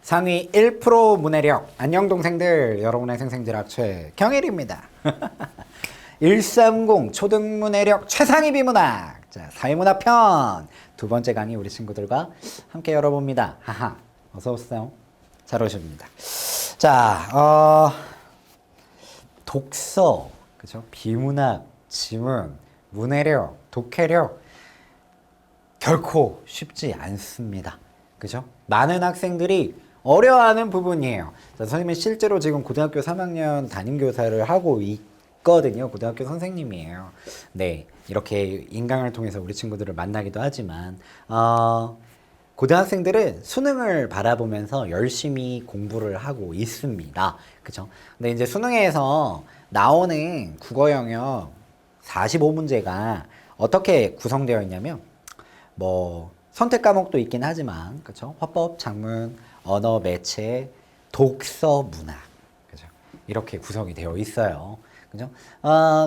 상위 1% 문해력. 안녕 동생들, 여러분의 생생지락 최경일입니다. 130 초등문해력 최상위 비문학. 자, 사회문화 편 두 번째 강의 우리 친구들과 함께 열어봅니다. 하하, 어서 오세요. 잘 오십니다. 자, 독서, 그죠? 비문학, 지문, 문해력, 독해력 결코 쉽지 않습니다. 그죠? 많은 학생들이 어려워하는 부분이에요. 자, 선생님은 실제로 지금 고등학교 3학년 담임교사를 하고 있거든요. 고등학교 선생님이에요. 네, 이렇게 인강을 통해서 우리 친구들을 만나기도 하지만 고등학생들은 수능을 바라보면서 열심히 공부를 하고 있습니다. 그죠? 근데 이제 수능에서 나오는 국어 영역 45문제가 어떻게 구성되어 있냐면 뭐 선택 과목도 있긴 하지만 그죠? 화법, 작문, 언어, 매체, 독서, 문학, 그죠? 이렇게 구성이 되어 있어요. 그죠?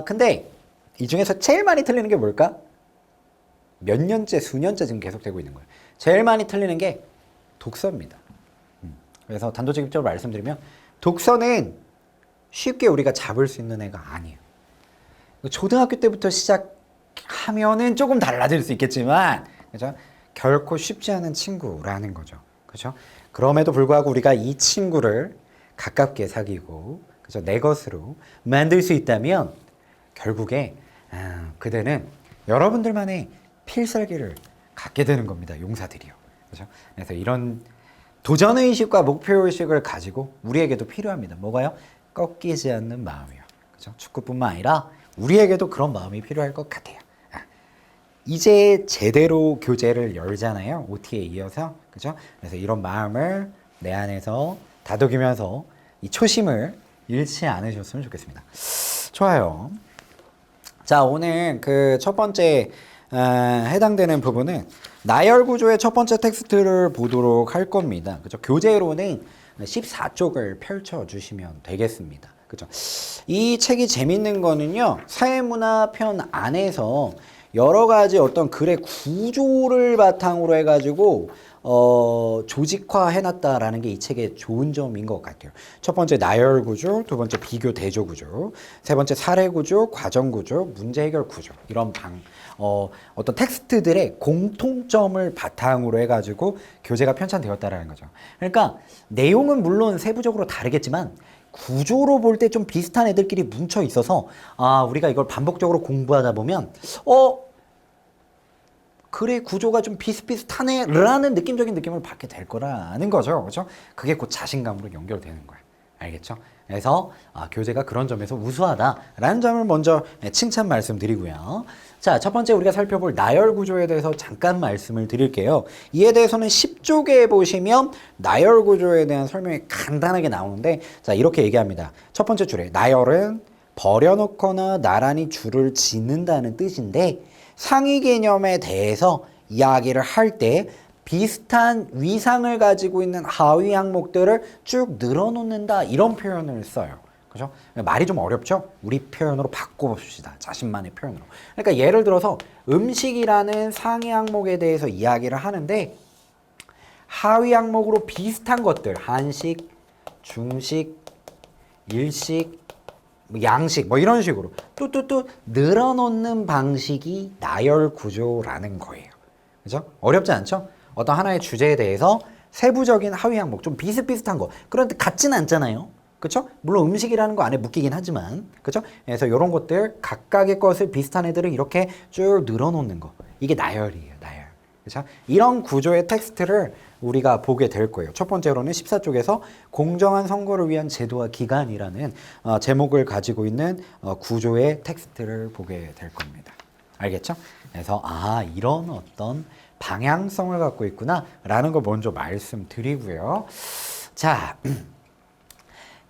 근데 이 중에서 제일 많이 틀리는 게 뭘까? 몇 년째, 수년째 지금 계속되고 있는 거예요. 제일 많이 틀리는 게 독서입니다. 그래서 단도직입적으로 말씀드리면 독서는 쉽게 우리가 잡을 수 있는 애가 아니에요. 초등학교 때부터 시작하면은 조금 달라질 수 있겠지만, 그죠? 결코 쉽지 않은 친구라는 거죠. 그죠? 그럼에도 불구하고 우리가 이 친구를 가깝게 사귀고, 그죠? 내 것으로 만들 수 있다면, 결국에, 그대는 여러분들만의 필살기를 갖게 되는 겁니다. 용사들이요. 그죠? 그래서 이런 도전의식과 목표의식을 가지고 우리에게도 필요합니다. 뭐가요? 꺾이지 않는 마음이요. 그죠? 축구뿐만 아니라 우리에게도 그런 마음이 필요할 것 같아요. 이제 제대로 교재를 열잖아요. OT에 이어서. 그죠? 그래서 이런 마음을 내 안에서 다독이면서 이 초심을 잃지 않으셨으면 좋겠습니다. 좋아요. 자, 오늘 그 첫 번째 해당되는 부분은 나열 구조의 첫 번째 텍스트를 보도록 할 겁니다. 그죠? 교재로는 14쪽을 펼쳐 주시면 되겠습니다. 그죠? 이 책이 재밌는 거는요, 사회문화 편 안에서 여러 가지 어떤 글의 구조를 바탕으로 해가지고 조직화 해놨다라는 게 이 책의 좋은 점인 것 같아요. 첫 번째 나열 구조, 두 번째 비교 대조 구조, 세 번째 사례 구조, 과정 구조, 문제 해결 구조, 이런 어떤 텍스트들의 공통점을 바탕으로 해가지고 교재가 편찬되었다라는 거죠. 그러니까 내용은 물론 세부적으로 다르겠지만 구조로 볼 때 좀 비슷한 애들끼리 뭉쳐 있어서 우리가 이걸 반복적으로 공부하다 보면 글의 구조가 좀 비슷비슷하네 라는 느낌적인 느낌을 받게 될 거라는 거죠. 그렇죠? 그게 곧 자신감으로 연결되는 거야. 알겠죠? 그래서 교재가 그런 점에서 우수하다라는 점을 먼저 칭찬 말씀드리고요. 자, 첫 번째 우리가 살펴볼 나열 구조에 대해서 잠깐 말씀을 드릴게요. 이에 대해서는 10쪽에 보시면 나열 구조에 대한 설명이 간단하게 나오는데, 자, 이렇게 얘기합니다. 첫 번째 줄에 나열은 버려놓거나 나란히 줄을 짓는다는 뜻인데, 상위 개념에 대해서 이야기를 할 때 비슷한 위상을 가지고 있는 하위 항목들을 쭉 늘어놓는다, 이런 표현을 써요. 그죠? 말이 좀 어렵죠? 우리 표현으로 바꿔봅시다. 자신만의 표현으로. 그러니까 예를 들어서 음식이라는 상위 항목에 대해서 이야기를 하는데 하위 항목으로 비슷한 것들, 한식, 중식, 일식, 양식, 뭐 이런 식으로 또 늘어놓는 방식이 나열 구조라는 거예요. 그죠? 어렵지 않죠? 어떤 하나의 주제에 대해서 세부적인 하위 항목, 좀 비슷비슷한 거, 그런데 같지는 않잖아요. 그쵸? 물론 음식이라는 거 안에 묶이긴 하지만, 그쵸? 그래서 이런 것들, 각각의 것을 비슷한 애들을 이렇게 쭉 늘어놓는 거. 이게 나열이에요, 나열. 그쵸? 이런 구조의 텍스트를 우리가 보게 될 거예요. 첫 번째로는 14쪽에서 공정한 선거를 위한 제도와 기관이라는 제목을 가지고 있는 구조의 텍스트를 보게 될 겁니다. 알겠죠? 그래서 이런 어떤 방향성을 갖고 있구나 라는 걸 먼저 말씀드리고요. 자,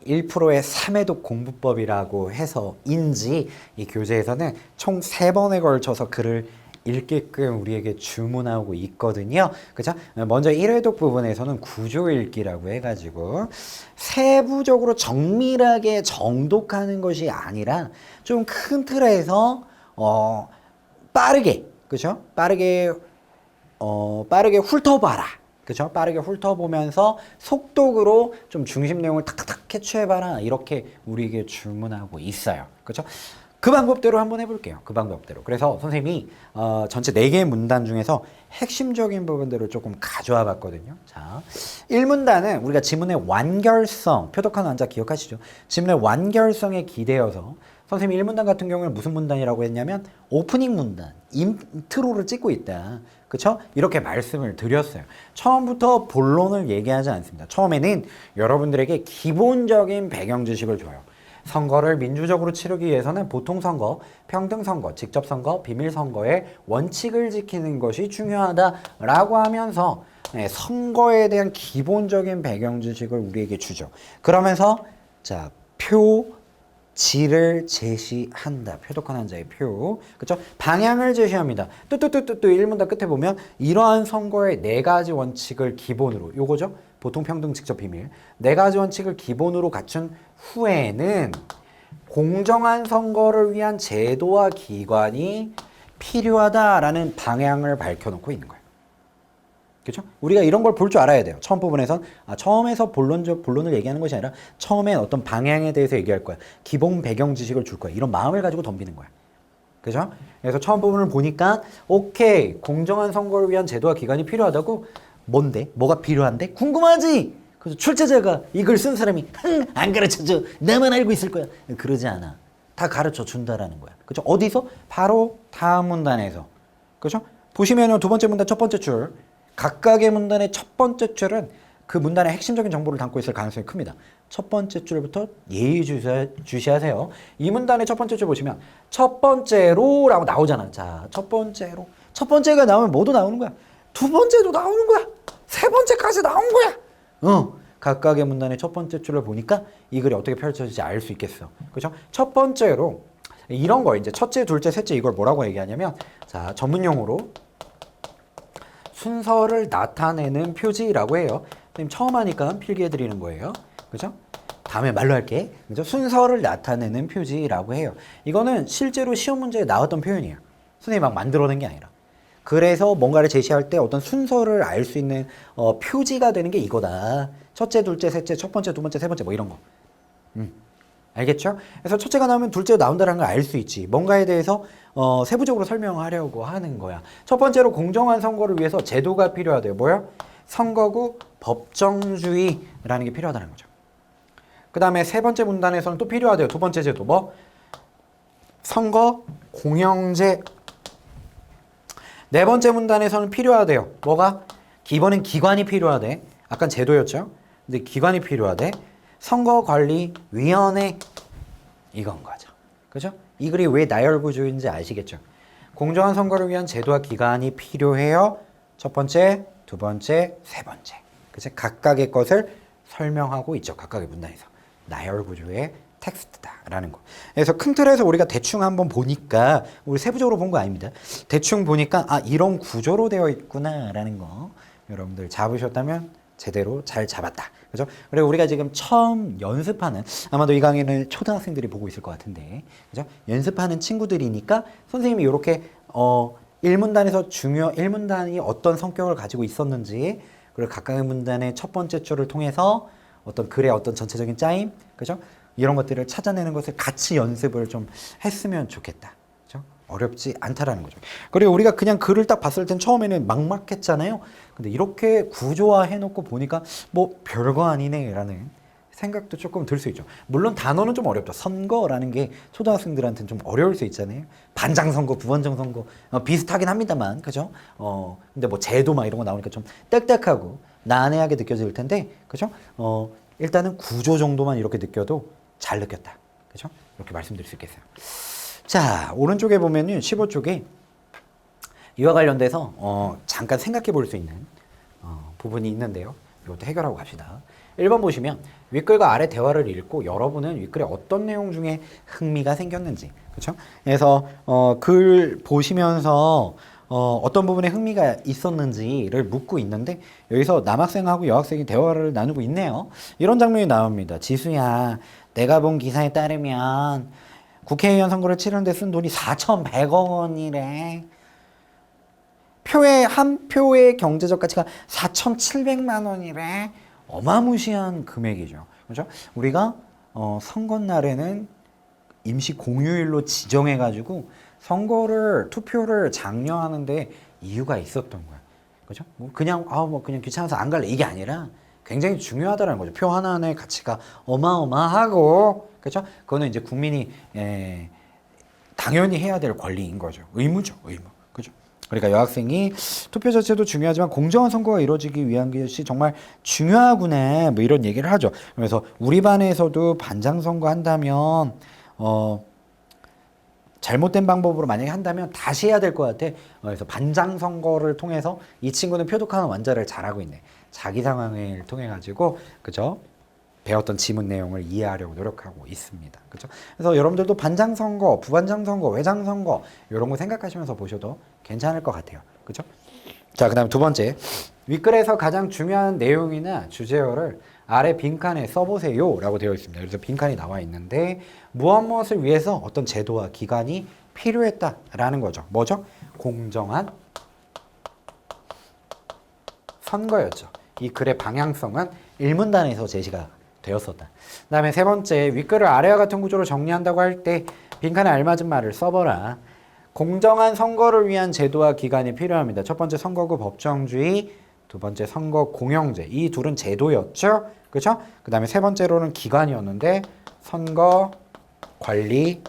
1%의 3회독 공부법이라고 해서인지 이 교재에서는 총 3번에 걸쳐서 글을 읽게끔 우리에게 주문하고 있거든요. 그죠? 먼저 1회독 부분에서는 구조 읽기라고 해가지고 세부적으로 정밀하게 정독하는 것이 아니라 좀 큰 틀에서 빠르게, 그죠? 빠르게 훑어봐라 그죠? 빠르게 훑어보면서 속독으로 좀 중심 내용을 탁탁탁 캐치해봐라. 이렇게 우리에게 주문하고 있어요. 그죠? 그 방법대로 한번 해볼게요. 그 방법대로. 그래서 선생님이 전체 4개의 문단 중에서 핵심적인 부분들을 조금 가져와 봤거든요. 자, 1문단은 우리가 지문의 완결성, 표독한 완자 기억하시죠? 지문의 완결성에 기대어서 선생님이 1문단 같은 경우는 무슨 문단이라고 했냐면 오프닝 문단, 인트로를 찍고 있다. 그쵸? 이렇게 말씀을 드렸어요. 처음부터 본론을 얘기하지 않습니다. 처음에는 여러분들에게 기본적인 배경 지식을 줘요. 선거를 민주적으로 치르기 위해서는 보통선거, 평등선거, 직접선거, 비밀선거의 원칙을 지키는 것이 중요하다라고 하면서 선거에 대한 기본적인 배경 지식을 우리에게 주죠. 그러면서 자, 표지를 제시한다. 표독한 한자의 표. 그쵸? 방향을 제시합니다. 뚜뚜뚜뚜뚜 1문단 끝에 보면 이러한 선거의 4가지 원칙을 기본으로 요거죠? 보통, 평등, 직접, 비밀 4가지 원칙을 기본으로 갖춘 후에는 공정한 선거를 위한 제도와 기관이 필요하다라는 방향을 밝혀놓고 있는 거예요. 그렇죠? 우리가 이런 걸 볼 줄 알아야 돼요. 처음 부분에선 처음에서 본론을 얘기하는 것이 아니라 처음엔 어떤 방향에 대해서 얘기할 거야. 기본 배경 지식을 줄 거야. 이런 마음을 가지고 덤비는 거야. 그죠? 그래서 처음 부분을 보니까 오케이, 공정한 선거를 위한 제도와 기관이 필요하다고. 뭔데? 뭐가 필요한데? 궁금하지? 그래서 출제자가 이걸 쓴 사람이 안 가르쳐줘. 나만 알고 있을 거야. 그러지 않아. 다 가르쳐 준다라는 거야. 그죠? 어디서? 바로 다음 문단에서. 그죠? 보시면은 두 번째 문단 첫 번째 줄. 각각의 문단의 첫 번째 줄은 그 문단의 핵심적인 정보를 담고 있을 가능성이 큽니다. 첫 번째 줄부터 예의주시하세요. 이 문단의 첫 번째 줄 보시면 첫 번째로 라고 나오잖아. 자, 첫 번째로. 첫 번째가 나오면 뭐도 나오는 거야. 두 번째도 나오는 거야. 세 번째까지 나온 거야. 각각의 문단의 첫 번째 줄을 보니까 이 글이 어떻게 펼쳐질지 알 수 있겠어. 그죠? 첫 번째로 이런 거 이제 첫째, 둘째, 셋째 이걸 뭐라고 얘기하냐면 자, 전문용어로 순서를 나타내는 표지라고 해요. 선생님 처음 하니까 필기해 드리는 거예요. 그죠? 다음에 말로 할게. 그죠? 순서를 나타내는 표지라고 해요. 이거는 실제로 시험 문제에 나왔던 표현이에요. 선생님이 막 만들어낸 게 아니라. 그래서 뭔가를 제시할 때 어떤 순서를 알 수 있는 표지가 되는 게 이거다. 첫째, 둘째, 셋째, 첫 번째, 두 번째, 세 번째 뭐 이런 거. 알겠죠? 그래서 첫째가 나오면 둘째가 나온다는 걸 알 수 있지. 뭔가에 대해서 세부적으로 설명하려고 하는 거야. 첫 번째로 공정한 선거를 위해서 제도가 필요하대요. 뭐야? 선거구 법정주의라는 게 필요하다는 거죠. 그 다음에 세 번째 문단에서는 또 필요하대요. 두 번째 제도 뭐? 선거 공영제. 네 번째 문단에서는 필요하대요. 뭐가? 기본은 기관이 필요하대. 아까 제도였죠? 근데 기관이 필요하대. 선거관리위원회. 이건 거죠. 그죠? 이 글이 왜 나열구조인지 아시겠죠? 공정한 선거를 위한 제도와 기관이 필요해요. 첫 번째, 두 번째, 세 번째. 그죠? 각각의 것을 설명하고 있죠. 각각의 문단에서. 나열구조의 텍스트다라는 거. 그래서 큰 틀에서 우리가 대충 한번 보니까 우리 세부적으로 본 거 아닙니다. 대충 보니까 이런 구조로 되어 있구나라는 거 여러분들 잡으셨다면 제대로 잘 잡았다. 그죠? 그리고 우리가 지금 처음 연습하는 아마도 이 강의를 초등학생들이 보고 있을 것 같은데 그죠? 연습하는 친구들이니까 선생님이 이렇게 1문단에서 1문단이 어떤 성격을 가지고 있었는지 그리고 각각의 문단의 첫 번째 줄을 통해서 어떤 글의 어떤 전체적인 짜임 그죠? 이런 것들을 찾아내는 것을 같이 연습을 좀 했으면 좋겠다. 그죠? 어렵지 않다라는 거죠. 그리고 우리가 그냥 글을 딱 봤을 땐 처음에는 막막했잖아요. 근데 이렇게 구조화 해놓고 보니까 뭐 별거 아니네 라는 생각도 조금 들 수 있죠. 물론 단어는 좀 어렵죠. 선거라는 게 초등학생들한테는 좀 어려울 수 있잖아요. 반장선거, 부반장선거 비슷하긴 합니다만 그죠? 근데 뭐 제도 막 이런 거 나오니까 좀 딱딱하고 난해하게 느껴질 텐데 그죠? 일단은 구조 정도만 이렇게 느껴도 잘 느꼈다. 그죠? 이렇게 말씀드릴 수 있겠어요. 자, 오른쪽에 보면은 15쪽에 이와 관련돼서 잠깐 생각해 볼 수 있는 부분이 있는데요. 이것도 해결하고 갑시다. 1번 보시면 윗글과 아래 대화를 읽고 여러분은 윗글에 어떤 내용 중에 흥미가 생겼는지 그렇죠? 그래서 글 보시면서 어떤 부분에 흥미가 있었는지를 묻고 있는데 여기서 남학생하고 여학생이 대화를 나누고 있네요. 이런 장면이 나옵니다. 지수야, 내가 본 기사에 따르면 국회의원 선거를 치르는데 쓴 돈이 4,100억 원이래. 표의 한 표의 경제적 가치가 4,700만 원이래. 어마무시한 금액이죠. 그렇죠? 우리가 선거 날에는 임시 공휴일로 지정해가지고 투표를 장려하는데 이유가 있었던 거야. 그죠? 그냥 귀찮아서 안 갈래. 이게 아니라 굉장히 중요하다는 거죠. 표 하나하나의 가치가 어마어마하고, 그죠? 그거는 이제 국민이, 당연히 해야 될 권리인 거죠. 의무죠, 의무. 그죠? 그러니까 여학생이 투표 자체도 중요하지만 공정한 선거가 이루어지기 위한 것이 정말 중요하구나, 뭐 이런 얘기를 하죠. 그래서 우리 반에서도 반장 선거 한다면, 잘못된 방법으로 만약에 한다면 다시 해야 될 것 같아. 그래서 반장 선거를 통해서 이 친구는 표독하는 완자를 잘하고 있네. 자기 상황을 통해 가지고, 그죠? 배웠던 지문 내용을 이해하려고 노력하고 있습니다. 그죠? 그래서 여러분들도 반장 선거, 부반장 선거, 회장 선거 이런 거 생각하시면서 보셔도 괜찮을 것 같아요. 그죠? 자, 그다음 두 번째. 윗글에서 가장 중요한 내용이나 주제어를 아래 빈칸에 써보세요 라고 되어 있습니다. 그래서 빈칸이 나와 있는데 무엇을 위해서 어떤 제도와 기관이 필요했다라는 거죠. 뭐죠? 공정한 선거였죠. 이 글의 방향성은 일문단에서 제시가 되었었다. 그 다음에 세 번째, 윗글을 아래와 같은 구조로 정리한다고 할 때 빈칸에 알맞은 말을 써보라. 공정한 선거를 위한 제도와 기관이 필요합니다. 첫 번째 선거구 법정주의, 두 번째 선거 공영제. 이 둘은 제도였죠. 그렇죠? 그 다음에 세 번째로는 기관이었는데 선거관리위원회.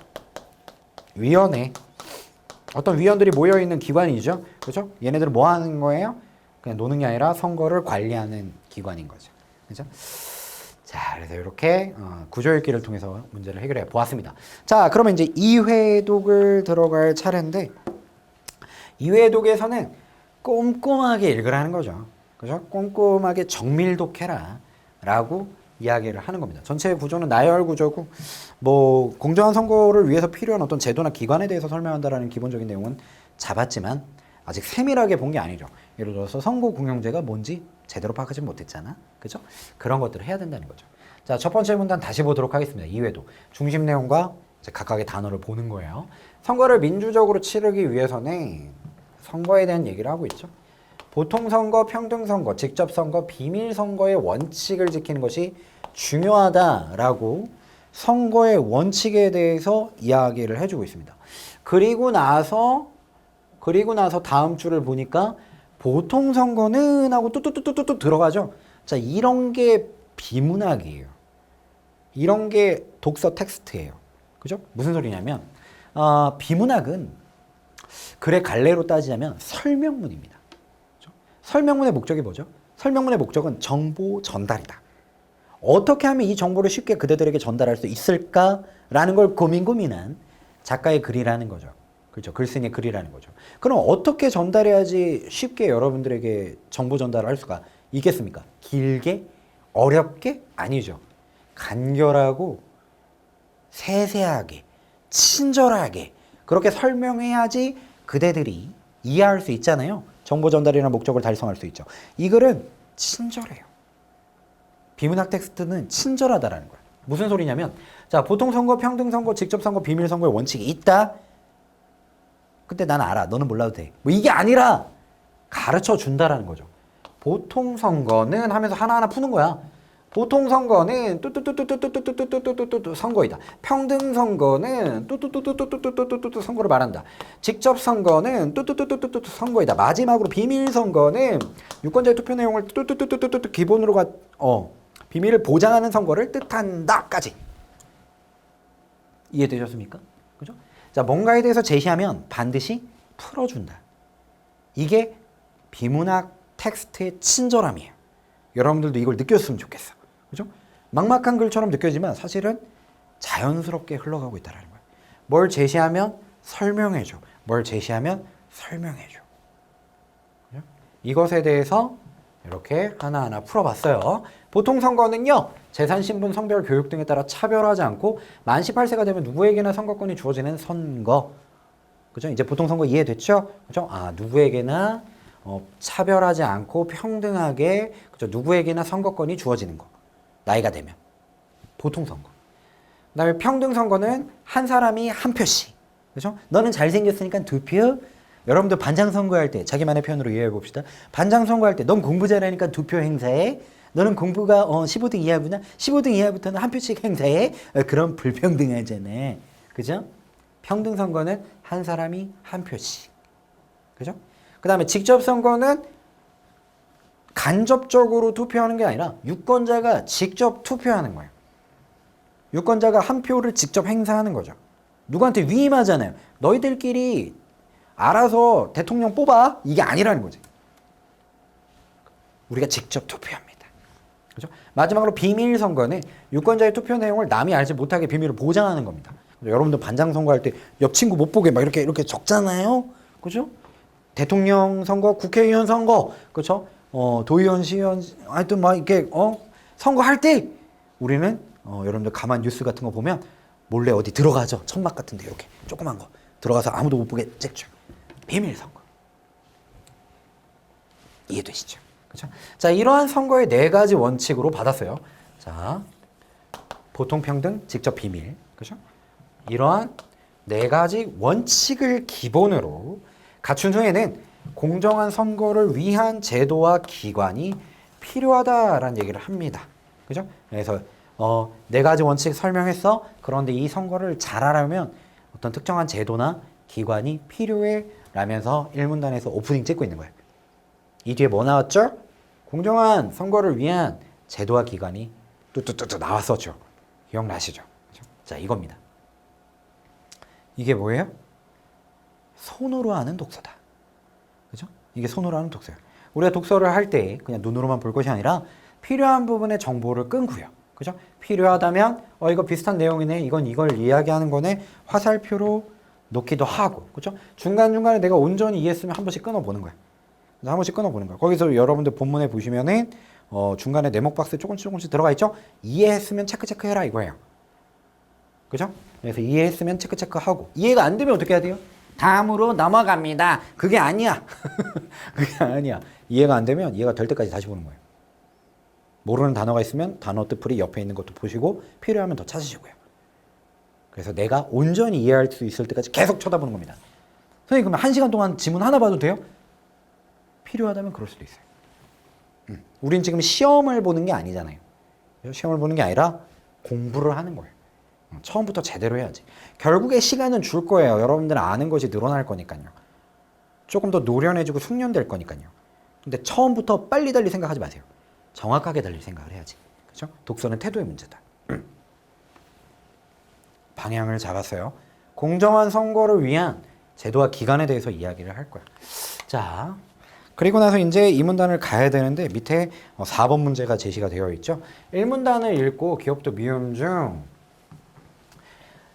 어떤 위원들이 모여있는 기관이죠. 그렇죠? 얘네들은 뭐 하는 거예요? 그냥 노는 게 아니라 선거를 관리하는 기관인 거죠. 그렇죠? 자, 그래서 이렇게 구조 읽기를 통해서 문제를 해결해 보았습니다. 자, 그러면 이제 2회독을 들어갈 차례인데 2회독에서는 꼼꼼하게 읽으라는 거죠. 그죠? 꼼꼼하게 정밀독해라 라고 이야기를 하는 겁니다. 전체 구조는 나열 구조고 뭐 공정한 선거를 위해서 필요한 어떤 제도나 기관에 대해서 설명한다라는 기본적인 내용은 잡았지만 아직 세밀하게 본 게 아니죠. 예를 들어서 선거 공영제가 뭔지 제대로 파악하지 못했잖아. 그죠? 그런 것들을 해야 된다는 거죠. 자, 첫 번째 문단 다시 보도록 하겠습니다. 2회도 중심 내용과 이제 각각의 단어를 보는 거예요. 선거를 민주적으로 치르기 위해서는 선거에 대한 얘기를 하고 있죠. 보통선거, 평등선거, 직접선거, 비밀선거의 원칙을 지키는 것이 중요하다라고 선거의 원칙에 대해서 이야기를 해주고 있습니다. 그리고 나서 다음 줄을 보니까 보통선거는 하고 뚜뚜뚜뚜뚜 들어가죠. 자, 이런 게 비문학이에요. 이런 게 독서 텍스트예요. 그죠? 무슨 소리냐면 비문학은 글의 갈래로 따지자면 설명문입니다. 그죠? 설명문의 목적이 뭐죠? 설명문의 목적은 정보 전달이다. 어떻게 하면 이 정보를 쉽게 그대들에게 전달할 수 있을까라는 걸 고민한 작가의 글이라는 거죠. 그렇죠. 글쓴이의 글이라는 거죠. 그럼 어떻게 전달해야지 쉽게 여러분들에게 정보 전달을 할 수가 있겠습니까? 길게? 어렵게? 아니죠. 간결하고 세세하게, 친절하게 그렇게 설명해야지 그대들이 이해할 수 있잖아요. 정보 전달이라는 목적을 달성할 수 있죠. 이 글은 친절해요. 비문학 텍스트는 친절하다라는 거야. 무슨 소리냐면, 자, 보통선거, 평등선거, 직접선거, 비밀선거의 원칙이 있다. 근데 난 알아. 너는 몰라도 돼. 뭐 이게 아니라 가르쳐 준다라는 거죠. 보통선거는 하면서 하나하나 푸는 거야. 보통선거는 뚜뚜뚜뚜뚜뚜뚜뚜뚜뚜뚜뚜 선거이다. 평등선거는 뚜뚜뚜뚜뚜뚜뚜뚜뚜 선거를 말한다. 직접선거는 뚜뚜뚜뚜뚜뚜 선거이다. 마지막으로 비밀선거는 유권자의 투표 내용을 뚜뚜뚜뚜뚜뚜 기본으로 비밀을 보장하는 선거를 뜻한다까지. 이해되셨습니까? 그죠? 자, 뭔가에 대해서 제시하면 반드시 풀어준다. 이게 비문학 텍스트의 친절함이에요. 여러분들도 이걸 느꼈으면 좋겠어. 그죠? 막막한 글처럼 느껴지만 사실은 자연스럽게 흘러가고 있다는 거예요. 뭘 제시하면 설명해줘. 뭘 제시하면 설명해줘. 그죠? 이것에 대해서 이렇게 하나하나 풀어봤어요. 보통 선거는요, 재산, 신분, 성별, 교육 등에 따라 차별하지 않고 만 18세가 되면 누구에게나 선거권이 주어지는 선거. 그죠? 이제 보통 선거 이해됐죠? 그죠? 누구에게나 차별하지 않고 평등하게, 그죠? 누구에게나 선거권이 주어지는 거. 나이가 되면. 보통 선거. 그 다음에 평등 선거는 한 사람이 한 표씩. 그죠? 너는 잘생겼으니까 2표, 여러분들 반장 선거할 때 자기만의 표현으로 이해해 봅시다. 반장 선거할 때 넌 공부 잘하니까 2표 행사해. 너는 공부가 15등 이하구나. 15등 이하부터는 한 표씩 행사해. 그럼 불평등하잖아. 그죠? 평등 선거는 한 사람이 한 표씩. 그죠? 그 다음에 직접 선거는 간접적으로 투표하는 게 아니라 유권자가 직접 투표하는 거예요. 유권자가 한 표를 직접 행사하는 거죠. 누구한테 위임하잖아요. 너희들끼리 알아서 대통령 뽑아. 이게 아니라는 거지. 우리가 직접 투표합니다. 그죠? 마지막으로 비밀 선거는 유권자의 투표 내용을 남이 알지 못하게 비밀을 보장하는 겁니다. 여러분들 반장 선거할 때 옆 친구 못 보게 막 이렇게 적잖아요. 그죠? 대통령 선거, 국회의원 선거, 그렇죠? 도의원, 시의원, 하여튼 막 이렇게 선거할 때 우리는 여러분들 가만 뉴스 같은 거 보면 몰래 어디 들어가죠. 천막 같은데 이렇게 조그만 거 들어가서 아무도 못 보게 찍죠. 비밀 선거. 이해되시죠? 그렇죠? 자, 이러한 선거의 4가지 원칙으로 받았어요. 자, 보통 평등, 직접 비밀. 그렇죠? 이러한 4가지 원칙을 기본으로 갖춘 후에는 공정한 선거를 위한 제도와 기관이 필요하다라는 얘기를 합니다. 그죠? 그래서 4가지 원칙 설명했어. 그런데 이 선거를 잘하려면 어떤 특정한 제도나 기관이 필요해 라면서 1문단에서 오프닝 찍고 있는 거예요. 이 뒤에 뭐 나왔죠? 공정한 선거를 위한 제도와 기관이 뚜뚜뚜뚜 나왔었죠. 기억나시죠? 그죠? 자, 이겁니다. 이게 뭐예요? 손으로 하는 독서다. 그죠? 이게 손으로 하는 독서예요. 우리가 독서를 할 때 그냥 눈으로만 볼 것이 아니라 필요한 부분의 정보를 끊고요. 그죠? 필요하다면 이거 비슷한 내용이네. 이걸 이야기하는 거네. 화살표로 놓기도 하고. 그죠? 중간중간에 내가 온전히 이해했으면 한 번씩 끊어보는 거야. 한 번씩 끊어보는 거야. 거기서 여러분들 본문에 보시면은 중간에 네모 박스 조금씩 들어가 있죠? 이해했으면 체크해라 이거예요. 그죠? 그래서 이해했으면 체크하고 이해가 안 되면 어떻게 해야 돼요? 다음으로 넘어갑니다. 그게 아니야. 그게 아니야. 이해가 안 되면 이해가 될 때까지 다시 보는 거예요. 모르는 단어가 있으면 단어 뜻풀이 옆에 있는 것도 보시고 필요하면 더 찾으시고요. 그래서 내가 온전히 이해할 수 있을 때까지 계속 쳐다보는 겁니다. 선생님 그러면 1시간 동안 지문 하나 봐도 돼요? 필요하다면 그럴 수도 있어요. 우린 지금 시험을 보는 게 아니잖아요. 시험을 보는 게 아니라 공부를 하는 거예요. 처음부터 제대로 해야지. 결국에 시간은 줄 거예요. 여러분들 아는 것이 늘어날 거니까요. 조금 더 노련해지고 숙련될 거니까요. 근데 처음부터 빨리 달리 생각하지 마세요. 정확하게 달리 생각을 해야지. 그렇죠? 독서는 태도의 문제다. 방향을 잡았어요. 공정한 선거를 위한 제도와 기관에 대해서 이야기를 할 거야. 자, 그리고 나서 이제 이 문단을 가야 되는데 밑에 4번 문제가 제시가 되어 있죠. 1문단을 읽고 기업도 미음 중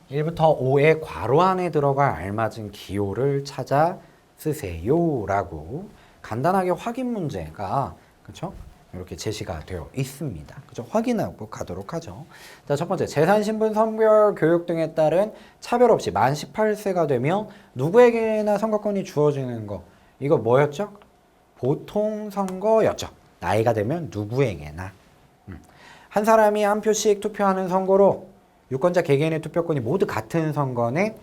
1부터 5의 괄호 안에 들어갈 알맞은 기호를 찾아 쓰세요 라고 간단하게 확인 문제가 그렇죠? 이렇게 제시가 되어 있습니다. 그죠? 확인하고 가도록 하죠. 자, 첫 번째, 재산, 신분, 성별, 교육 등에 따른 차별 없이 만 18세가 되면 누구에게나 선거권이 주어지는 거. 이거 뭐였죠? 보통 선거였죠. 나이가 되면 누구에게나. 한 사람이 한 표씩 투표하는 선거로 유권자 개개인의 투표권이 모두 같은 선거는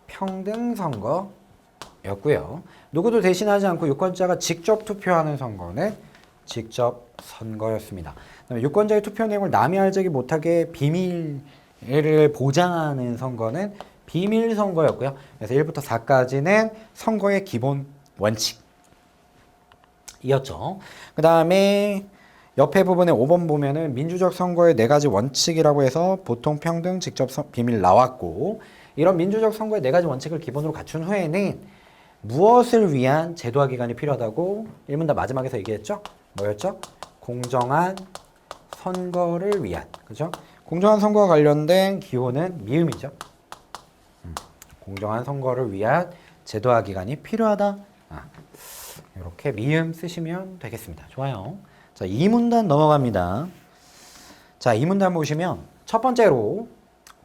평등 선거였고요. 누구도 대신하지 않고 유권자가 직접 투표하는 선거는 직접 선거였습니다. 그다음에 유권자의 투표 내용을 남이 알지 못하게 비밀을 보장하는 선거는 비밀 선거였고요. 그래서 1부터 4까지는 선거의 기본 원칙이었죠. 그 다음에 옆에 부분에 5번 보면은 민주적 선거의 4가지 원칙이라고 해서 보통, 평등, 직접, 비밀 나왔고, 이런 민주적 선거의 4가지 원칙을 기본으로 갖춘 후에는 무엇을 위한 제도와 기관이 필요하다고 1문단 마지막에서 얘기했죠? 뭐였죠? 공정한 선거를 위한, 그죠? 공정한 선거와 관련된 기호는 미음이죠. 공정한 선거를 위한 제도와 기관이 필요하다. 이렇게 미음 쓰시면 되겠습니다. 좋아요. 자, 2문단 넘어갑니다. 자, 2문단 보시면 첫 번째로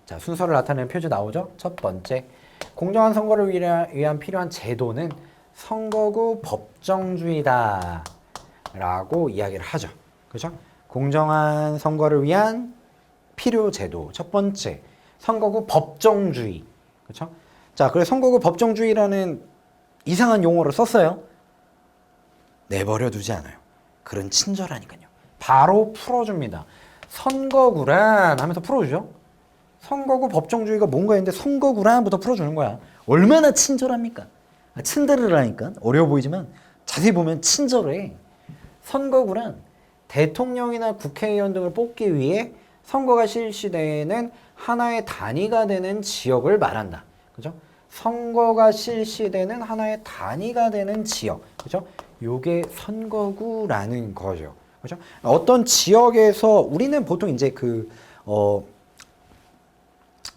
자, 순서를 나타내는 표지 나오죠? 첫 번째, 공정한 선거를 위한 필요한 제도는 선거구 법정주의다 라고 이야기를 하죠. 그죠? 공정한 선거를 위한 필요 제도 첫 번째, 선거구 법정주의. 그렇죠? 자, 그래서 선거구 법정주의라는 이상한 용어를 썼어요? 내버려 두지 않아요. 글은 친절하니까요. 바로 풀어줍니다. 선거구란 하면서 풀어주죠. 선거구 법정주의가 뭔가 했는데 선거구란부터 풀어주는 거야. 얼마나 친절합니까? 친절하니까 어려워 보이지만 자세히 보면 친절해. 선거구란 대통령이나 국회의원 등을 뽑기 위해 선거가 실시되는 하나의 단위가 되는 지역을 말한다. 그죠? 선거가 실시되는 하나의 단위가 되는 지역. 그죠? 요게 선거구라는 거죠. 그죠? 어떤 지역에서 우리는 보통 이제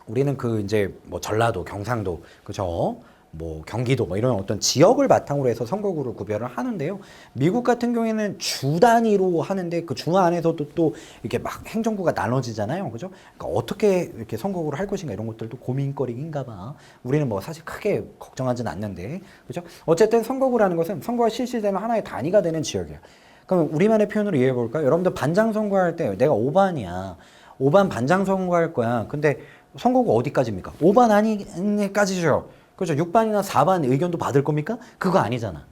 우리는 이제 뭐 전라도, 경상도, 그죠? 뭐 경기도 뭐 이런 어떤 지역을 바탕으로 해서 선거구를 구별을 하는데요. 미국 같은 경우에는 주 단위로 하는데 그 주 안에서도 또 이렇게 막 행정구가 나눠지잖아요. 그죠? 그러니까 어떻게 이렇게 선거구를 할 것인가 이런 것들도 고민거리인가 봐. 우리는 뭐 사실 크게 걱정하진 않는데. 그죠? 어쨌든 선거구라는 것은 선거가 실시되는 하나의 단위가 되는 지역이야. 그럼 우리만의 표현으로 이해해 볼까요? 여러분들 반장 선거할 때 내가 5반이야. 5반 반장 선거할 거야. 근데 선거구 어디까지입니까? 5반 안에까지죠. 그죠? 6반이나 4반 의견도 받을 겁니까? 그거 아니잖아.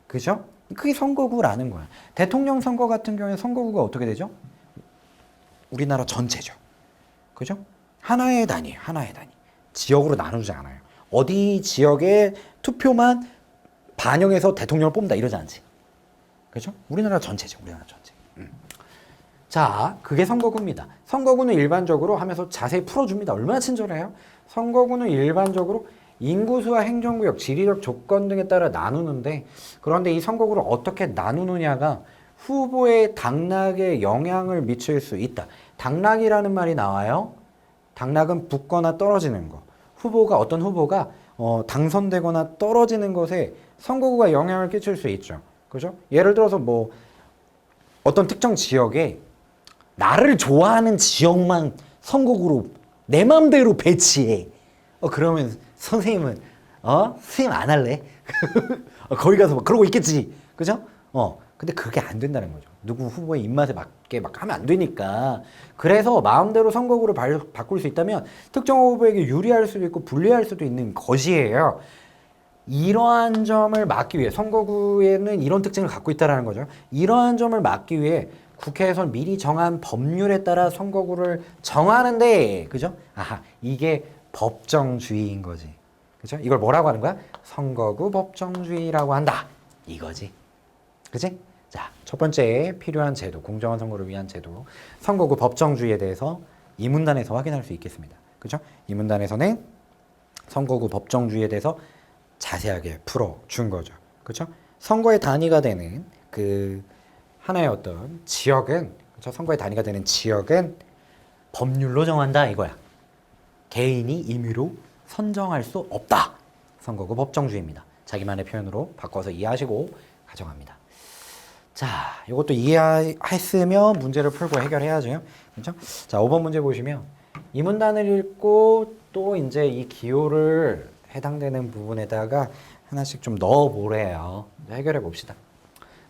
그죠? 그게 선거구라는 거야. 대통령 선거 같은 경우에 선거구가 어떻게 되죠? 우리나라 전체죠. 그죠? 하나의 단위, 하나의 단위. 지역으로 나누지 않아요. 어디 지역의 투표만 반영해서 대통령을 뽑는다 이러지 않지. 그죠? 우리나라 전체죠. 우리나라 전체. 자, 그게 선거구입니다. 선거구는 일반적으로 하면서 자세히 풀어줍니다. 얼마나 친절해요? 선거구는 일반적으로 인구수와 행정구역, 지리적 조건 등에 따라 나누는데 그런데 이 선거구를 어떻게 나누느냐가 후보의 당락에 영향을 미칠 수 있다. 당락이라는 말이 나와요. 당락은 붙거나 떨어지는 거. 어떤 후보가 당선되거나 떨어지는 것에 선거구가 영향을 끼칠 수 있죠. 그죠? 예를 들어서 뭐 어떤 특정 지역에 나를 좋아하는 지역만 선거구로 내 맘대로 배치해. 그러면 선생님은 선생님 안 할래? 거기 가서 막 그러고 있겠지. 그죠? 근데 그게 안 된다는 거죠. 누구 후보의 입맛에 맞게 막 하면 안 되니까. 그래서 마음대로 선거구를 바꿀 수 있다면 특정 후보에게 유리할 수도 있고 불리할 수도 있는 것이에요. 이러한 점을 막기 위해 선거구에는 이런 특징을 갖고 있다는 거죠. 이러한 점을 막기 위해 국회에서는 미리 정한 법률에 따라 선거구를 정하는데, 그죠? 이게 법정주의인 거지. 그죠? 이걸 뭐라고 하는 거야? 선거구 법정주의라고 한다. 이거지. 그치? 자, 첫 번째 필요한 제도, 공정한 선거를 위한 제도, 선거구 법정주의에 대해서 이 문단에서 확인할 수 있겠습니다. 그죠? 이 문단에서는 선거구 법정주의에 대해서 자세하게 풀어준 거죠. 그죠? 선거의 단위가 되는 그 하나의 어떤 지역은, 그죠? 선거의 단위가 되는 지역은 법률로 정한다 이거야. 개인이 임의로 선정할 수 없다. 선거구 법정주의입니다. 자기만의 표현으로 바꿔서 이해하시고 가정합니다. 자, 이것도 이해했으면 문제를 풀고 해결해야죠. 그렇죠? 자, 5번 문제 보시면 이 문단을 읽고 또 이제 이 기호를 해당되는 부분에다가 하나씩 좀 넣어보래요. 해결해 봅시다.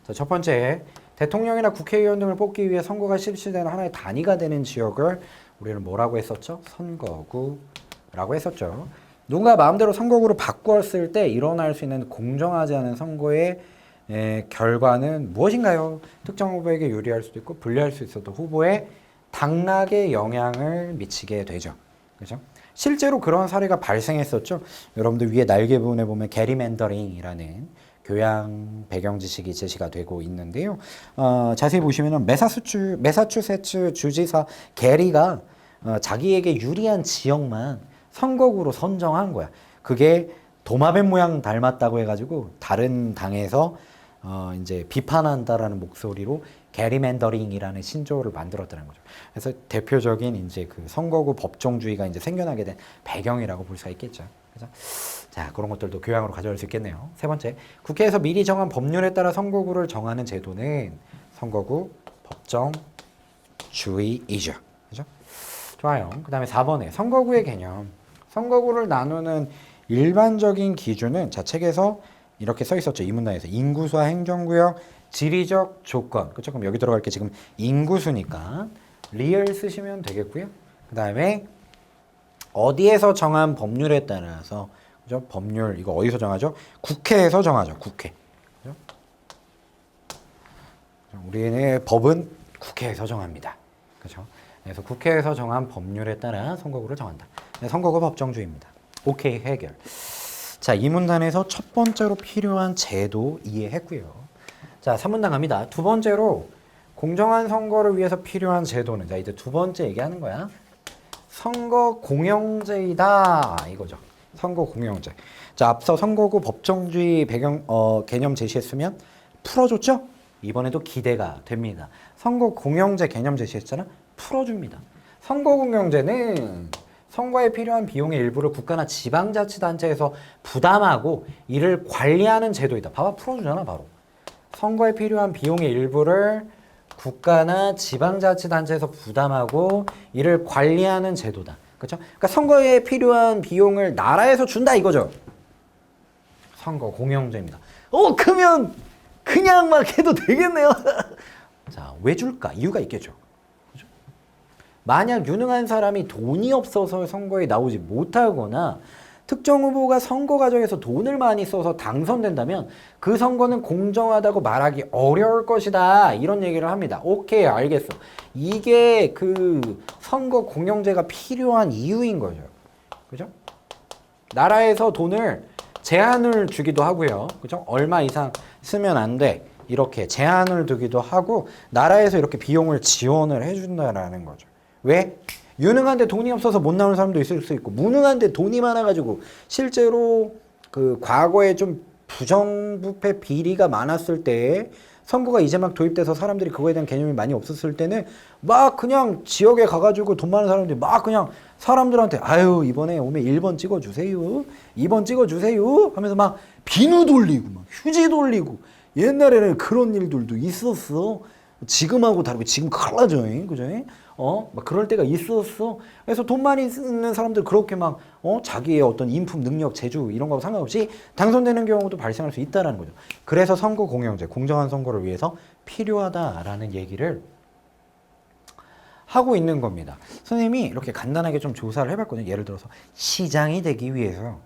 자, 첫 번째, 대통령이나 국회의원 등을 뽑기 위해 선거가 실시되는 하나의 단위가 되는 지역을 우리는 뭐라고 했었죠? 선거구라고 했었죠. 누군가 마음대로 선거구를 바꿨을 때 일어날 수 있는 공정하지 않은 선거의 결과는 무엇인가요? 특정 후보에게 유리할 수도 있고 불리할 수 있어도 후보의 당락에 영향을 미치게 되죠. 그죠? 실제로 그런 사례가 발생했었죠. 여러분들 위에 날개 부분에 보면 게리맨더링이라는 교양 배경 지식이 제시가 되고 있는데요. 자세히 보시면은 매사추세츠 주지사 게리가 자기에게 유리한 지역만 선거구로 선정한 거야. 그게 도마뱀 모양 닮았다고 해가지고 다른 당에서 이제 비판한다라는 목소리로 게리맨더링이라는 신조어를 만들었다는 거죠. 그래서 대표적인 이제 그 선거구 법정주의가 이제 생겨나게 된 배경이라고 볼 수가 있겠죠. 그죠? 자, 그런 것들도 교양으로 가져올 수 있겠네요. 세 번째, 국회에서 미리 정한 법률에 따라 선거구를 정하는 제도는 선거구 법정주의이죠. 그죠? 좋아요. 그 다음에 4번에 선거구의 개념. 선거구를 나누는 일반적인 기준은 자, 책에서 이렇게 써 있었죠. 이 문단에서 인구수와 행정구역, 지리적 조건. 그렇죠? 그럼 여기 들어갈 게 지금 인구수니까 리얼 쓰시면 되겠고요. 그 다음에 어디에서 정한 법률에 따라서 그죠? 법률 이거 어디서 정하죠? 국회에서 정하죠. 국회. 그죠? 우리의 법은 국회에서 정합니다. 그죠? 그래서 국회에서 정한 법률에 따라 선거구를 정한다. 선거구 법정주의입니다. 오케이, 해결. 자, 이 문단에서 첫 번째로 필요한 제도 이해했고요. 자, 3문단 갑니다. 두 번째로 공정한 선거를 위해서 필요한 제도는, 자, 이제 두 번째 얘기하는 거야. 선거 공영제이다 이거죠. 선거 공영제. 자, 앞서 선거구 법정주의 개념 제시했으면 풀어줬죠? 이번에도 기대가 됩니다. 선거 공영제 개념 제시했잖아? 풀어줍니다. 선거 공영제는 선거에 필요한 비용의 일부를 국가나 지방자치단체에서 부담하고 이를 관리하는 제도이다. 봐봐, 풀어주잖아, 바로. 선거에 필요한 비용의 일부를 국가나 지방자치단체에서 부담하고 이를 관리하는 제도다. 그렇죠? 그러니까 선거에 필요한 비용을 나라에서 준다 이거죠. 선거 공영제입니다. 그러면 그냥 막 해도 되겠네요. 자, 왜 줄까? 이유가 있겠죠. 그렇죠? 만약 유능한 사람이 돈이 없어서 선거에 나오지 못하거나 특정 후보가 선거 과정에서 돈을 많이 써서 당선된다면 그 선거는 공정하다고 말하기 어려울 것이다. 이런 얘기를 합니다. 오케이, 알겠어. 이게 그 선거 공영제가 필요한 이유인 거죠. 그죠? 나라에서 돈을 제한을 주기도 하고요. 그죠? 얼마 이상 쓰면 안 돼. 이렇게 제한을 두기도 하고 나라에서 이렇게 비용을 지원을 해준다라는 거죠. 왜? 유능한데 돈이 없어서 못 나오는 사람도 있을 수 있고 무능한데 돈이 많아가지고 실제로 그 과거에 좀 부정부패 비리가 많았을 때 선거가 이제 막 도입돼서 사람들이 그거에 대한 개념이 많이 없었을 때는 막 그냥 지역에 가가지고 돈 많은 사람들이 막 그냥 사람들한테 아유 이번에 오면 1번 찍어주세요 2번 찍어주세요 하면서 막 비누 돌리고 막 휴지 돌리고 옛날에는 그런 일들도 있었어. 지금하고 다르고 지금 큰일 나죠. 그죠? 막 그럴 때가 있었어. 그래서 돈 많이 쓰는 사람들 그렇게 막, 자기의 어떤 인품, 능력, 재주 이런 거하고 상관없이 당선되는 경우도 발생할 수 있다는 거죠. 그래서 선거 공영제, 공정한 선거를 위해서 필요하다라는 얘기를 하고 있는 겁니다. 선생님이 이렇게 간단하게 좀 조사를 해봤거든요. 예를 들어서 시장이 되기 위해서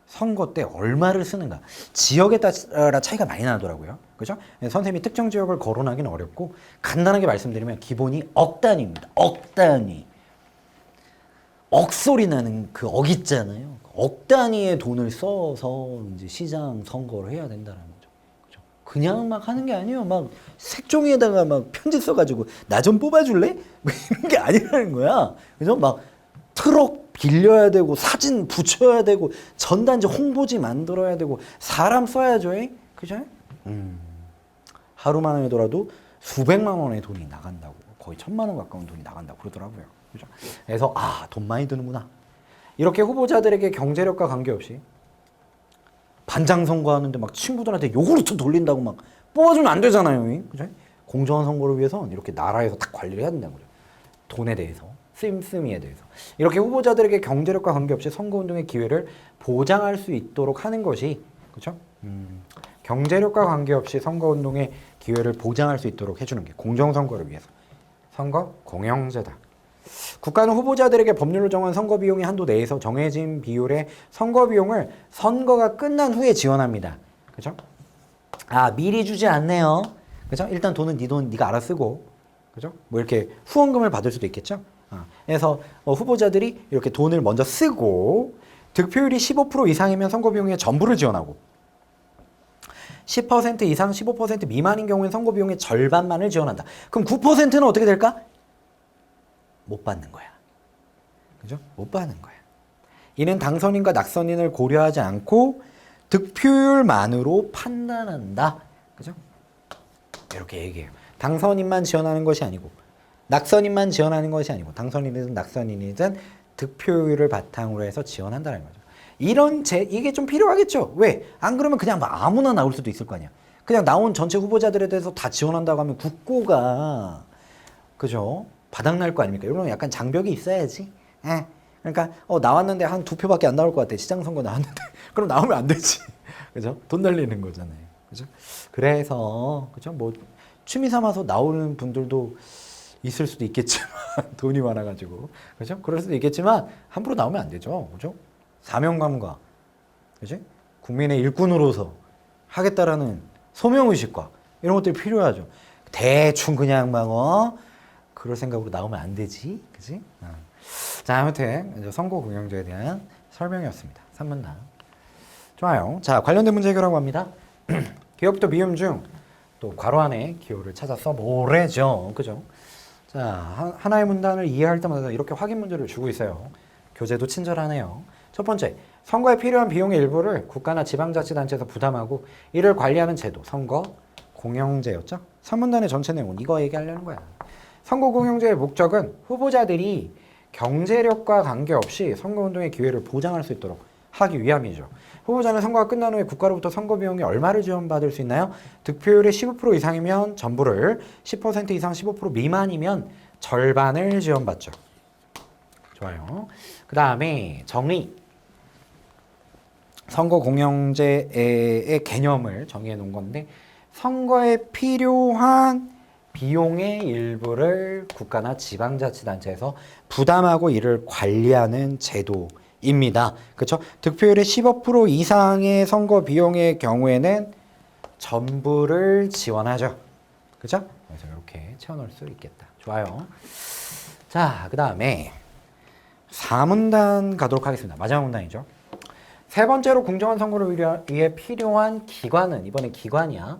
선거 때 얼마를 쓰는가. 지역에 따라 차이가 많이 나더라고요. 그죠? 선생님이 특정 지역을 거론하기는 어렵고 간단하게 말씀드리면 기본이 억 단위입니다. 억 단위. 억소리 나는 그 억 있잖아요. 억 단위의 돈을 써서 이제 시장 선거를 해야 된다는 거죠. 그죠? 그냥 막 하는 게 아니에요. 막 색종이에다가 막 편지 써가지고 나 좀 뽑아줄래? 뭐 이런 게 아니라는 거야. 그죠? 막 트럭 빌려야 되고 사진 붙여야 되고 전단지 홍보지 만들어야 되고 사람 써야죠. 그죠? 하루만 해더라도 수백만 원의 돈이 나간다고 거의 1,000만 원 가까운 돈이 나간다고 그러더라고요. 그죠? 그래서 돈 많이 드는구나. 이렇게 후보자들에게 경제력과 관계없이 반장 선거하는데 막 친구들한테 요구르트 돌린다고 막 뽑아주면 안 되잖아요. 그죠? 공정한 선거를 위해서는 이렇게 나라에서 딱 관리를 해야 된다는 거죠. 돈에 대해서. 씀씀이에 대해서 이렇게 후보자들에게 경제력과 관계없이 선거운동의 기회를 보장할 수 있도록 하는 것이 그렇죠? 경제력과 관계없이 선거운동의 기회를 보장할 수 있도록 해주는 게 공정선거를 위해서 선거 공영제다. 국가는 후보자들에게 법률로 정한 선거 비용의 한도 내에서 정해진 비율의 선거 비용을 선거가 끝난 후에 지원합니다. 그렇죠? 미리 주지 않네요. 그렇죠? 일단 돈은 네 돈 네가 알아 쓰고 그죠? 뭐 이렇게 후원금을 받을 수도 있겠죠? 그래서 후보자들이 이렇게 돈을 먼저 쓰고 득표율이 15% 이상이면 선거 비용의 전부를 지원하고 10% 이상 15% 미만인 경우엔 선거 비용의 절반만을 지원한다. 그럼 9%는 어떻게 될까? 못 받는 거야. 그죠? 못 받는 거야. 이는 당선인과 낙선인을 고려하지 않고 득표율만으로 판단한다. 그죠? 이렇게 얘기해요. 당선인만 지원하는 것이 아니고 낙선인만 지원하는 것이 아니고 당선인이든 낙선인이든 득표율을 바탕으로 해서 지원한다는 거죠. 이게 좀 필요하겠죠. 왜? 안 그러면 그냥 막 아무나 나올 수도 있을 거 아니야. 그냥 나온 전체 후보자들에 대해서 다 지원한다고 하면 국고가 그죠? 바닥날 거 아닙니까? 이런 약간 장벽이 있어야지. 그러니까 나왔는데 한 2표밖에 안 나올 것 같아. 시장 선거 나왔는데 그럼 나오면 안 되지. 그죠? 돈 날리는 거잖아요. 그죠? 그래서 그죠? 뭐 취미 삼아서 나오는 분들도 있을 수도 있겠지만 돈이 많아가지고 그죠? 그럴 수도 있겠지만 함부로 나오면 안 되죠. 그죠? 사명감과 그지? 국민의 일꾼으로서 하겠다라는 소명의식과 이런 것들이 필요하죠. 대충 그냥 그럴 생각으로 나오면 안 되지. 그지? 자, 아무튼 이제 선거 공영제에 대한 설명이었습니다. 3문단. 좋아요. 자, 관련된 문제 해결하고 합니다. 기호부터 미음 중 또 괄호 안에 기호를 찾아 써보래죠. 그죠? 자, 하나의 문단을 이해할 때마다 이렇게 확인 문제를 주고 있어요. 교재도 친절하네요. 첫 번째, 선거에 필요한 비용의 일부를 국가나 지방자치단체에서 부담하고 이를 관리하는 제도, 선거 공영제였죠? 3문단의 전체 내용은 이거 얘기하려는 거야. 선거 공영제의 목적은 후보자들이 경제력과 관계없이 선거운동의 기회를 보장할 수 있도록 하기 위함이죠. 후보자는 선거가 끝난 후에 국가로부터 선거 비용이 얼마를 지원받을 수 있나요? 득표율의 15% 이상이면 전부를, 10% 이상 15% 미만이면 절반을 지원받죠. 좋아요. 그 다음에 정의. 선거 공영제의 개념을 정의해 놓은 건데 선거에 필요한 비용의 일부를 국가나 지방자치단체에서 부담하고 이를 관리하는 제도입니다. 그렇죠? 득표율의 15% 이상의 선거 비용의 경우에는 전부를 지원하죠. 그렇죠? 그래서 이렇게 채워넣을 수 있겠다. 좋아요. 자, 그 다음에 4문단 가도록 하겠습니다. 마지막 문단이죠. 세 번째로 공정한 선거를 위해 필요한 기관은, 이번에 기관이야,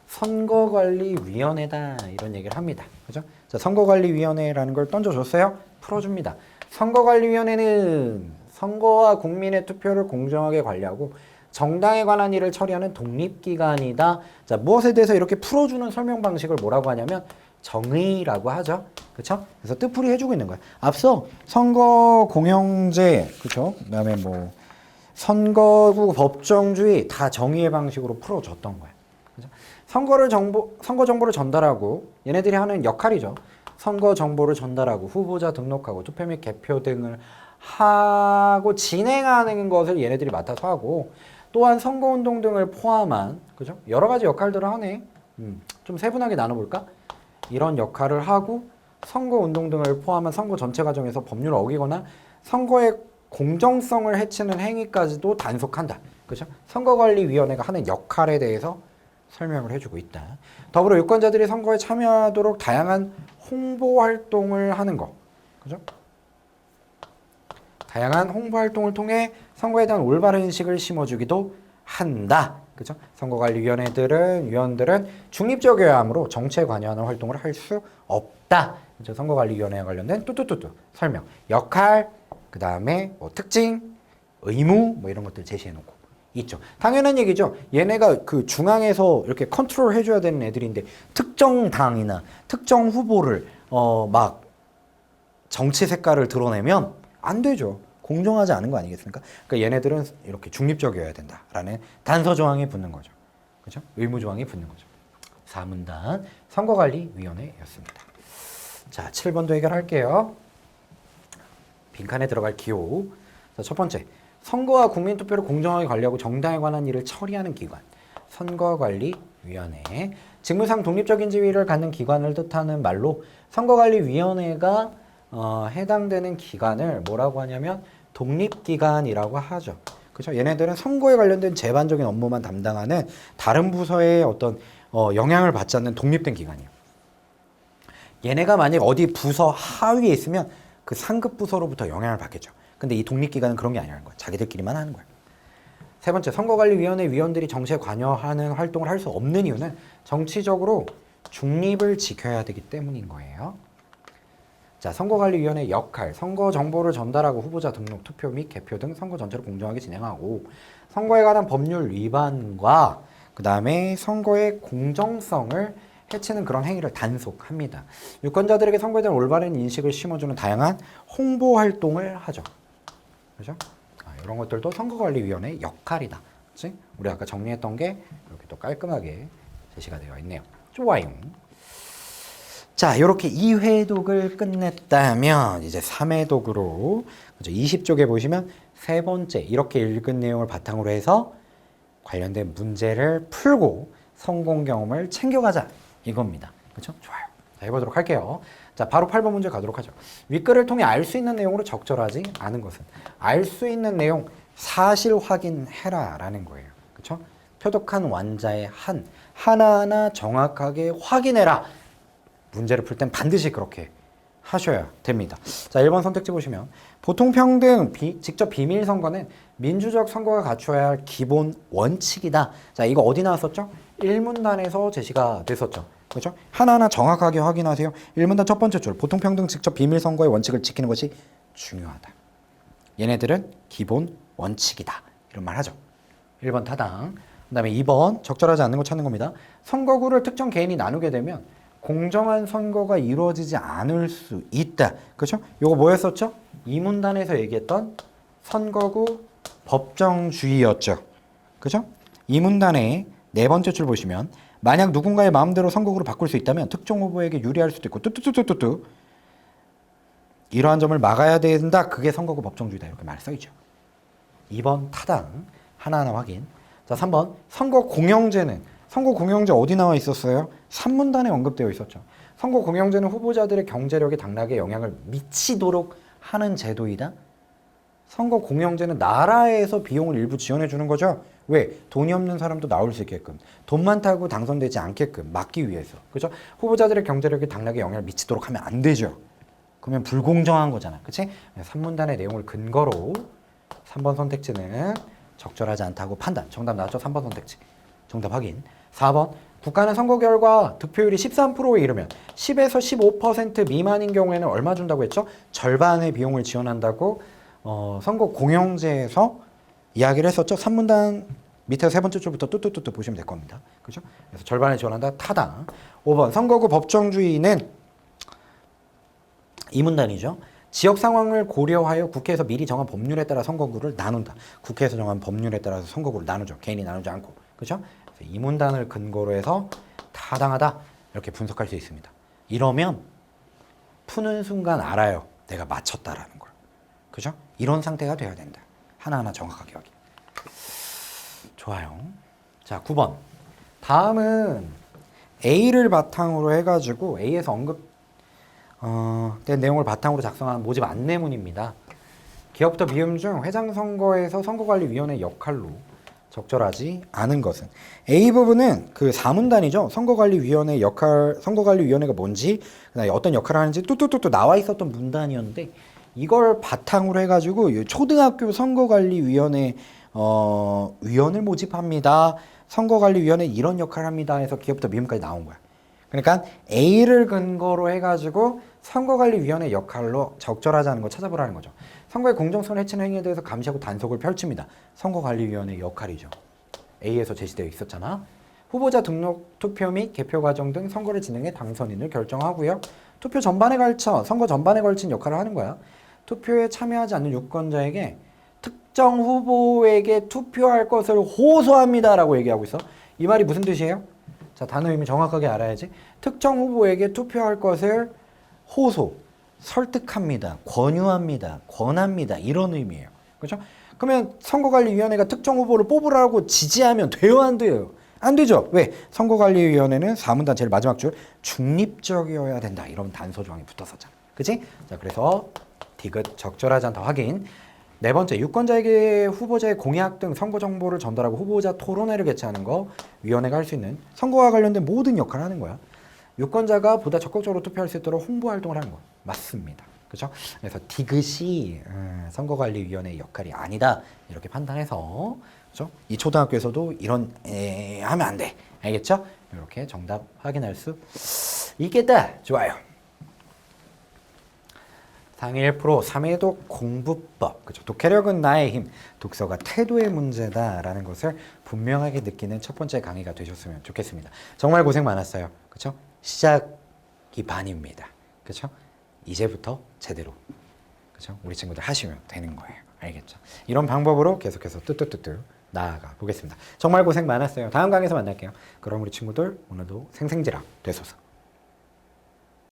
선거관리위원회다, 이런 얘기를 합니다. 그죠? 자, 선거관리위원회라는 걸 던져줬어요. 풀어줍니다. 선거관리위원회는 선거와 국민의 투표를 공정하게 관리하고 정당에 관한 일을 처리하는 독립기관이다. 자, 무엇에 대해서 이렇게 풀어주는 설명 방식을 뭐라고 하냐면 정의라고 하죠. 그렇죠? 그래서 뜻풀이 해주고 있는 거예요. 앞서 선거 공영제, 그렇죠? 그다음에 선거구 법정주의 다 정의의 방식으로 풀어줬던 거예요. 그렇죠? 선거 정보를 전달하고 얘네들이 하는 역할이죠. 선거 정보를 전달하고 후보자 등록하고 투표 및 개표 등을 하고 진행하는 것을 얘네들이 맡아서 하고 또한 선거운동 등을 포함한 그죠? 여러 가지 역할들을 하네. 좀 세분하게 나눠볼까? 이런 역할을 하고 선거운동 등을 포함한 선거 전체 과정에서 법률을 어기거나 선거의 공정성을 해치는 행위까지도 단속한다. 그죠? 선거관리위원회가 하는 역할에 대해서 설명을 해주고 있다. 더불어 유권자들이 선거에 참여하도록 다양한 홍보 활동을 하는 거. 그죠? 다양한 홍보 활동을 통해 선거에 대한 올바른 인식을 심어주기도 한다. 그죠? 위원들은 중립적이어야 하므로 정치에 관여하는 활동을 할 수 없다. 그죠? 선거관리위원회와 관련된 뚜뚜뚜뚜 설명, 역할, 그 다음에 특징, 의무 이런 것들 제시해 놓고 있죠. 당연한 얘기죠. 얘네가 그 중앙에서 이렇게 컨트롤 해줘야 되는 애들인데 특정 당이나 특정 후보를 정치 색깔을 드러내면 안 되죠. 공정하지 않은 거 아니겠습니까? 그러니까 얘네들은 이렇게 중립적이어야 된다라는 단서 조항이 붙는 거죠. 그죠? 의무 조항이 붙는 거죠. 4문단 선거관리위원회였습니다. 자, 7번도 해결할게요. 빈칸에 들어갈 기호. 자, 첫 번째, 선거와 국민투표를 공정하게 관리하고 정당에 관한 일을 처리하는 기관, 선거관리위원회. 직무상 독립적인 지위를 갖는 기관을 뜻하는 말로 선거관리위원회가 해당되는 기관을 뭐라고 하냐면 독립기관이라고 하죠. 그렇죠? 얘네들은 선거에 관련된 제반적인 업무만 담당하는 다른 부서의 어떤 영향을 받지 않는 독립된 기관이에요. 얘네가 만약 어디 부서 하위에 있으면 그 상급 부서로부터 영향을 받겠죠. 근데 이 독립기관은 그런 게 아니라는 거야. 자기들끼리만 하는 거야. 세 번째, 선거관리위원회 위원들이 정치에 관여하는 활동을 할 수 없는 이유는 정치적으로 중립을 지켜야 되기 때문인 거예요. 자, 선거관리위원회 역할, 선거 정보를 전달하고 후보자 등록, 투표 및 개표 등 선거 전체를 공정하게 진행하고 선거에 관한 법률 위반과 그 다음에 선거의 공정성을 해치는 그런 행위를 단속합니다. 유권자들에게 선거에 대한 올바른 인식을 심어주는 다양한 홍보 활동을 하죠. 그죠? 이런 것들도 선거관리위원회의 역할이다. 그치? 우리 아까 정리했던 게 이렇게 또 깔끔하게 제시가 되어 있네요. 좋아요. 자, 이렇게 2회독을 끝냈다면 이제 3회독으로 20쪽에 보시면 세 번째 이렇게 읽은 내용을 바탕으로 해서 관련된 문제를 풀고 성공 경험을 챙겨가자 이겁니다. 그렇죠? 좋아요. 자, 해보도록 할게요. 자, 바로 8번 문제 가도록 하죠. 윗글을 통해 알 수 있는 내용으로 적절하지 않은 것은 알 수 있는 내용 사실 확인해라라는 거예요. 그렇죠? 표독한 완자의 하나하나 정확하게 확인해라. 문제를 풀 땐 반드시 그렇게 하셔야 됩니다. 자, 1번 선택지 보시면 보통 평등 직접 비밀 선거는 민주적 선거가 갖춰야 할 기본 원칙이다. 자, 이거 어디 나왔었죠? 1문단에서 제시가 됐었죠. 그렇죠? 하나하나 정확하게 확인하세요. 1문단 첫 번째 줄. 보통 평등 직접 비밀 선거의 원칙을 지키는 것이 중요하다. 얘네들은 기본 원칙이다. 이런 말 하죠. 1번 타당. 그다음에 2번 적절하지 않는 거 찾는 겁니다. 선거구를 특정 개인이 나누게 되면 공정한 선거가 이루어지지 않을 수 있다. 그렇죠? 요거 뭐였었죠? 이 문단에서 얘기했던 선거구 법정주의였죠. 그렇죠? 이 문단의 네 번째 줄 보시면 만약 누군가의 마음대로 선거구를 바꿀 수 있다면 특정 후보에게 유리할 수도 있고 뚜뚜뚜뚜뚜 이러한 점을 막아야 된다. 그게 선거구 법정주의다. 이렇게 말 써있죠. 2번 타당 하나하나 확인. 자, 3번 선거 공영제는 선거 공영제 어디 나와 있었어요? 3문단에 언급되어 있었죠. 선거 공영제는 후보자들의 경제력에 당락에 영향을 미치도록 하는 제도이다. 선거 공영제는 나라에서 비용을 일부 지원해 주는 거죠. 왜? 돈이 없는 사람도 나올 수 있게끔, 돈 많다고 당선되지 않게끔 막기 위해서. 그렇죠? 후보자들의 경제력에 당락에 영향을 미치도록 하면 안 되죠. 그러면 불공정한 거잖아. 그치? 3문단의 내용을 근거로 3번 선택지는 적절하지 않다고 판단. 정답 나왔죠? 3번 선택지. 정답 확인. 4번 국가는 선거 결과 득표율이 13%에 이르면 10에서 15% 미만인 경우에는 얼마 준다고 했죠? 절반의 비용을 지원한다고 선거 공영제에서 이야기를 했었죠. 3문단 밑에 세 번째 줄부터 뚜뚜뚜뚜 보시면 될 겁니다. 그렇죠? 그래서 절반을 지원한다. 타당. 5번 선거구 법정주의는 이 문단이죠. 지역 상황을 고려하여 국회에서 미리 정한 법률에 따라 선거구를 나눈다. 국회에서 정한 법률에 따라서 선거구를 나누죠. 개인이 나누지 않고. 그렇죠? 이 문단을 근거로 해서 타당하다. 이렇게 분석할 수 있습니다. 이러면 푸는 순간 알아요. 내가 맞췄다라는 걸. 그죠? 이런 상태가 돼야 된다. 하나하나 정확하게 확인. 좋아요. 자, 9번. 다음은 A를 바탕으로 해가지고 A에서 된 내용을 바탕으로 작성한 모집 안내문입니다. 기업부터 미음 중 회장 선거에서 선거관리위원회 역할로 적절하지 않은 것은 A 부분은 그 4문단이죠. 선거관리위원회 역할, 선거관리위원회가 뭔지, 그다음에 어떤 역할을 하는지 뚜뚜뚜뚜 나와 있었던 문단이었는데 이걸 바탕으로 해가지고 초등학교 선거관리위원회 위원을 모집합니다. 선거관리위원회 이런 역할을 합니다. 해서 기업부터 미음까지 나온 거야. 그러니까 A를 근거로 해가지고 선거관리위원회 역할로 적절하지 않은 거 찾아보라는 거죠. 선거의 공정성을 해치는 행위에 대해서 감시하고 단속을 펼칩니다. 선거관리위원회 역할이죠. A에서 제시되어 있었잖아. 후보자 등록 투표 및 개표 과정 등 선거를 진행해 당선인을 결정하고요. 투표 전반에 걸쳐 선거 전반에 걸친 역할을 하는 거야. 투표에 참여하지 않는 유권자에게 특정 후보에게 투표할 것을 호소합니다라고 얘기하고 있어. 이 말이 무슨 뜻이에요? 자, 단어 의미 정확하게 알아야지. 특정 후보에게 투표할 것을 호소, 설득합니다, 권유합니다, 권합니다. 이런 의미예요. 그렇죠? 그러면 선거관리위원회가 특정 후보를 뽑으라고 지지하면 돼요, 안 돼요? 안 되죠. 왜? 선거관리위원회는 4문단 제일 마지막 줄 중립적이어야 된다. 이런 단서 조항이 붙었었잖아. 그치? 자, 그래서 디귿 적절하지 않다 확인. 네 번째, 유권자에게 후보자의 공약 등 선거 정보를 전달하고 후보자 토론회를 개최하는 거 위원회가 할 수 있는 선거와 관련된 모든 역할을 하는 거야. 유권자가 보다 적극적으로 투표할 수 있도록 홍보 활동을 하는 거야. 맞습니다. 그렇죠? 그래서 디귿이 선거관리위원회의 역할이 아니다. 이렇게 판단해서 그렇죠? 이 초등학교에서도 이런 하면 안 돼. 알겠죠? 이렇게 정답 확인할 수 있겠다. 좋아요. 상위 1% 3회독 공부법. 그렇죠? 독해력은 나의 힘, 독서가 태도의 문제다라는 것을 분명하게 느끼는 첫 번째 강의가 되셨으면 좋겠습니다. 정말 고생 많았어요. 그렇죠? 시작이 반입니다. 그렇죠? 이제부터 제대로 그렇죠? 우리 친구들 하시면 되는 거예요. 알겠죠? 이런 방법으로 계속해서 뚜뚜뚜뚜 나아가 보겠습니다. 정말 고생 많았어요. 다음 강의에서 만날게요. 그럼 우리 친구들 오늘도 생생지락 되소서.